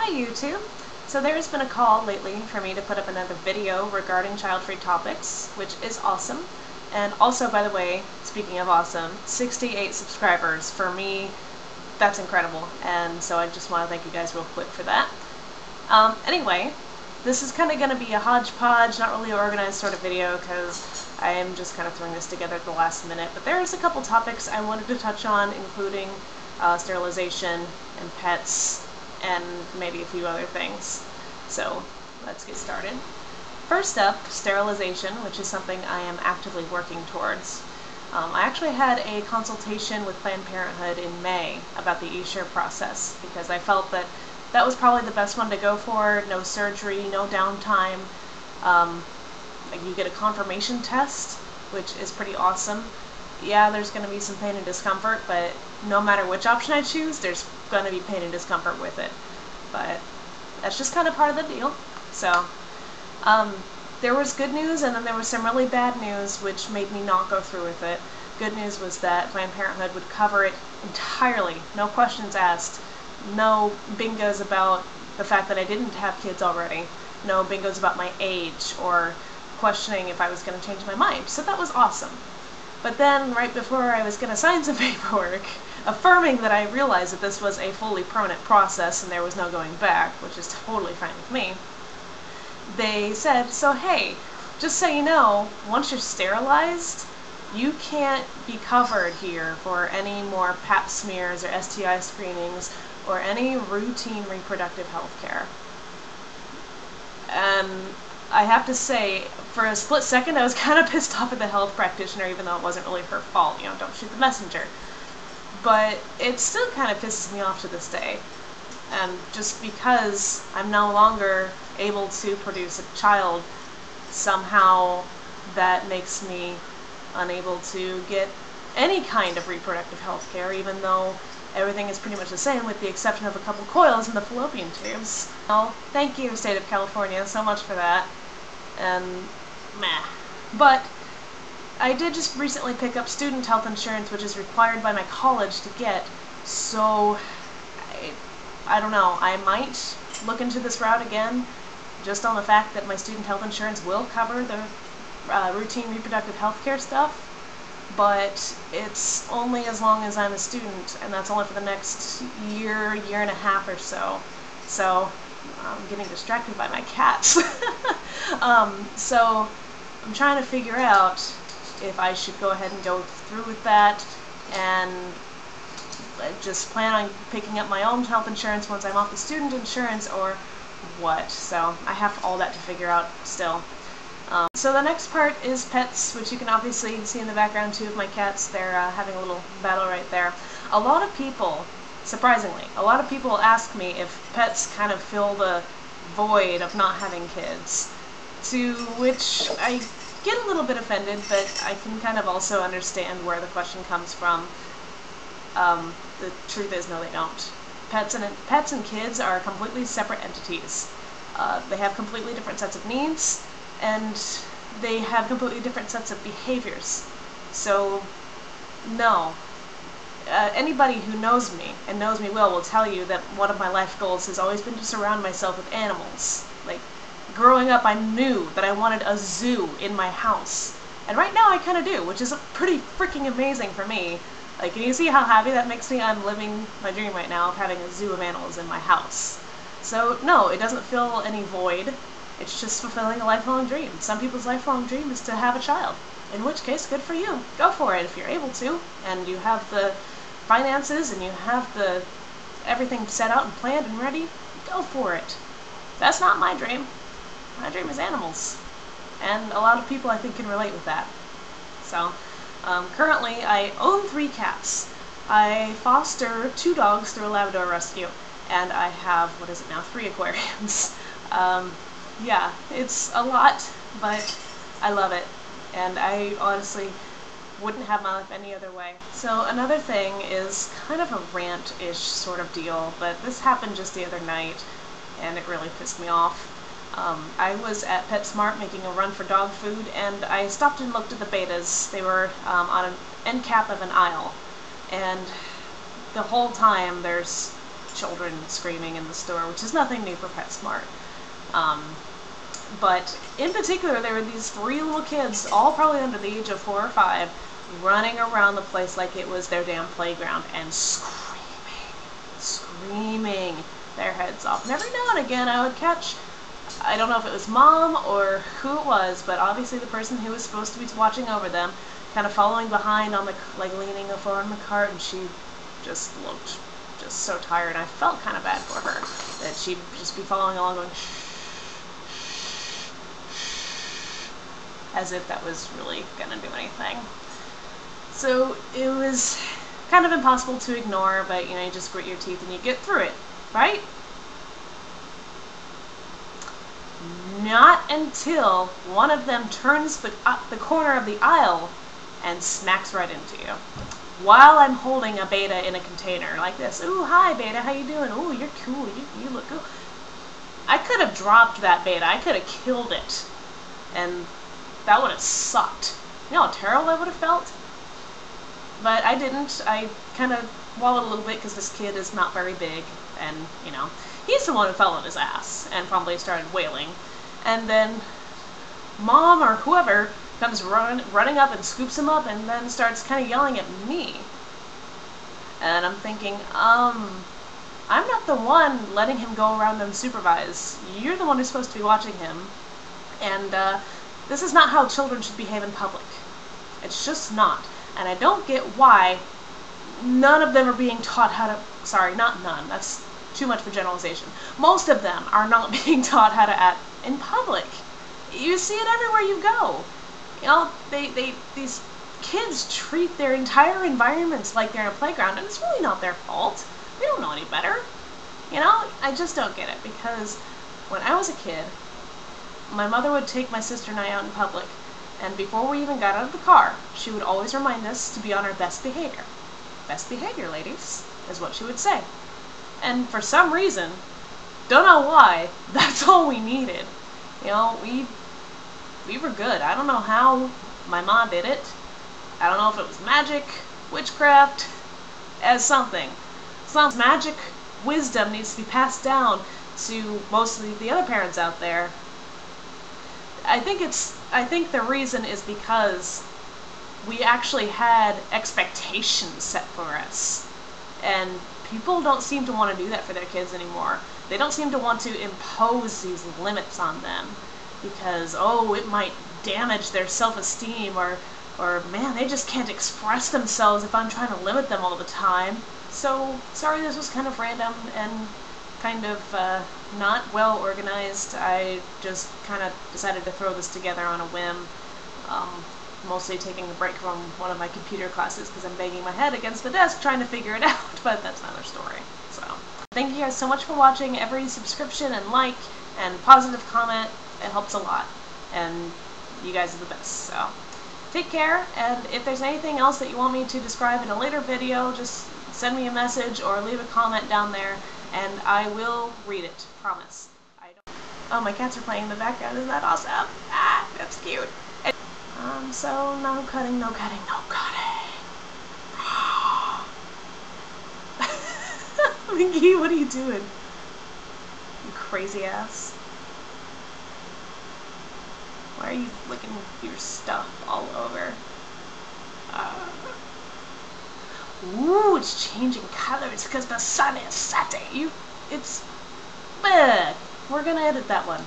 Hi YouTube! So there's been a call lately for me to put up another video regarding child-free topics, which is awesome. And also, by the way, speaking of awesome, 68 subscribers. For me, that's incredible, and so I just want to thank you guys real quick for that. Anyway, this is kind of going to be a hodgepodge, not really organized sort of video, because I am just kind of throwing this together at the last minute. But there's a couple topics I wanted to touch on, including sterilization and pets, and maybe a few other things. So let's get started. First up, sterilization, which is something I am actively working towards. I actually had a consultation with Planned Parenthood in May about the e-share process, because I felt that that was probably the best one to go for. No surgery, no downtime. You get a confirmation test, which is pretty awesome. Yeah, there's going to be some pain and discomfort, but no matter which option I choose, there's going to be pain and discomfort with it. But that's just kind of part of the deal. So, there was good news, and then there was some really bad news, which made me not go through with it. Good news was that Planned Parenthood would cover it entirely, no questions asked, no bingos about the fact that I didn't have kids already, no bingos about my age, or questioning if I was going to change my mind. So that was awesome. But then, right before I was going to sign some paperwork, affirming that I realized that this was a fully permanent process and there was no going back, which is totally fine with me, they said, so hey, just so you know, once you're sterilized, you can't be covered here for any more pap smears or STI screenings or any routine reproductive health care. And I have to say, for a split second, I was kind of pissed off at the health practitioner, even though it wasn't really her fault, you know, don't shoot the messenger. But it still kind of pisses me off to this day. And just because I'm no longer able to produce a child, somehow that makes me unable to get any kind of reproductive health care, even though everything is pretty much the same with the exception of a couple coils in the fallopian tubes. Well, thank you, State of California, so much for that. And meh. But I did just recently pick up student health insurance, which is required by my college to get, so I don't know, I might look into this route again, just on the fact that my student health insurance will cover the routine reproductive health care stuff, but it's only as long as I'm a student, and that's only for the next year, year and a half or so. So I'm getting distracted by my cats. So I'm trying to figure out if I should go ahead and go through with that and just plan on picking up my own health insurance once I'm off the student insurance, or what. So I have all that to figure out still. So the next part is pets, which you can obviously see in the background too of my cats. They're having a little battle right there. A lot of people, surprisingly, a lot of people ask me if pets kind of fill the void of not having kids, to which I get a little bit offended, but I can kind of also understand where the question comes from. The truth is, no, they don't. Pets and kids are completely separate entities. They have completely different sets of needs, and they have completely different sets of behaviors. So, no. Anybody who knows me, and knows me well, will tell you that one of my life goals has always been to surround myself with animals. Like, growing up, I knew that I wanted a zoo in my house. And right now I kind of do, which is pretty freaking amazing for me. Like, can you see how happy that makes me? I'm living my dream right now of having a zoo of animals in my house. So, no, it doesn't fill any void. It's just fulfilling a lifelong dream. Some people's lifelong dream is to have a child. In which case, good for you. Go for it if you're able to, and you have the finances, and you have the everything set out and planned and ready. Go for it. That's not my dream. My dream is animals. And a lot of people, I think, can relate with that. So, currently, I own 3 cats. I foster 2 dogs through a Labrador rescue, and I have, 3 aquariums. Yeah, it's a lot, but I love it, and I honestly wouldn't have my life any other way. So another thing is kind of a rant-ish sort of deal, but this happened just the other night, and it really pissed me off. I was at PetSmart making a run for dog food, and I stopped and looked at the betas. They were on an end cap of an aisle, and the whole time there's children screaming in the store, which is nothing new for PetSmart. But in particular, there were these 3 little kids, all probably under the age of 4 or 5, running around the place like it was their damn playground and screaming their heads off. And every now and again I would catch, I don't know if it was mom or who it was, but obviously the person who was supposed to be watching over them, kind of following behind on the, like leaning over on the cart, and she just looked just so tired. And I felt kind of bad for her, that she'd just be following along going shh, as if that was really gonna do anything. So it was kind of impossible to ignore, but you know, you just grit your teeth and you get through it, right? Not until one of them turns the corner of the aisle and smacks right into you, while I'm holding a beta in a container like this. Ooh, hi beta, how you doing? Ooh, you're cool, you look cool. I could have dropped that beta, I could have killed it, and that would have sucked. You know how terrible I would have felt? But I didn't. I kind of wallowed a little bit because this kid is not very big, and, you know, he's the one who fell on his ass and probably started wailing. And then mom or whoever comes running up and scoops him up and then starts kind of yelling at me. And I'm thinking, I'm not the one letting him go around unsupervised. You're the one who's supposed to be watching him. And this is not how children should behave in public. It's just not. And I don't get why none of them are being taught how to, sorry, not none, that's too much for generalization. Most of them are not being taught how to act in public. You see it everywhere you go. You know, these kids treat their entire environments like they're in a playground, and it's really not their fault. We don't know any better. You know, I just don't get it, because when I was a kid, my mother would take my sister and I out in public, and before we even got out of the car, she would always remind us to be on our best behavior. Best behavior, ladies, is what she would say. And for some reason, don't know why, that's all we needed. You know, we were good. I don't know how my mom did it. I don't know if it was magic, witchcraft, as something. Some magic wisdom needs to be passed down to mostly the other parents out there. I think the reason is because we actually had expectations set for us. And people don't seem to want to do that for their kids anymore. They don't seem to want to impose these limits on them because, oh, it might damage their self-esteem, or man, they just can't express themselves if I'm trying to limit them all the time. So, sorry this was kind of random and kind of not well organized. I just kind of decided to throw this together on a whim, mostly taking a break from one of my computer classes because I'm banging my head against the desk trying to figure it out, but that's another story. So, thank you guys so much for watching. Every subscription and like and positive comment, it helps a lot, and you guys are the best. So, take care, and if there's anything else that you want me to describe in a later video, just send me a message or leave a comment down there, and I will read it. Promise. Oh, my cats are playing in the background. Isn't that awesome? Ah, that's cute. So no cutting, no cutting, no cutting. Minky, what are you doing? You crazy ass. Why are you licking your stuff all over? Ooh, it's changing colors because the sun is setting. We're gonna edit that one.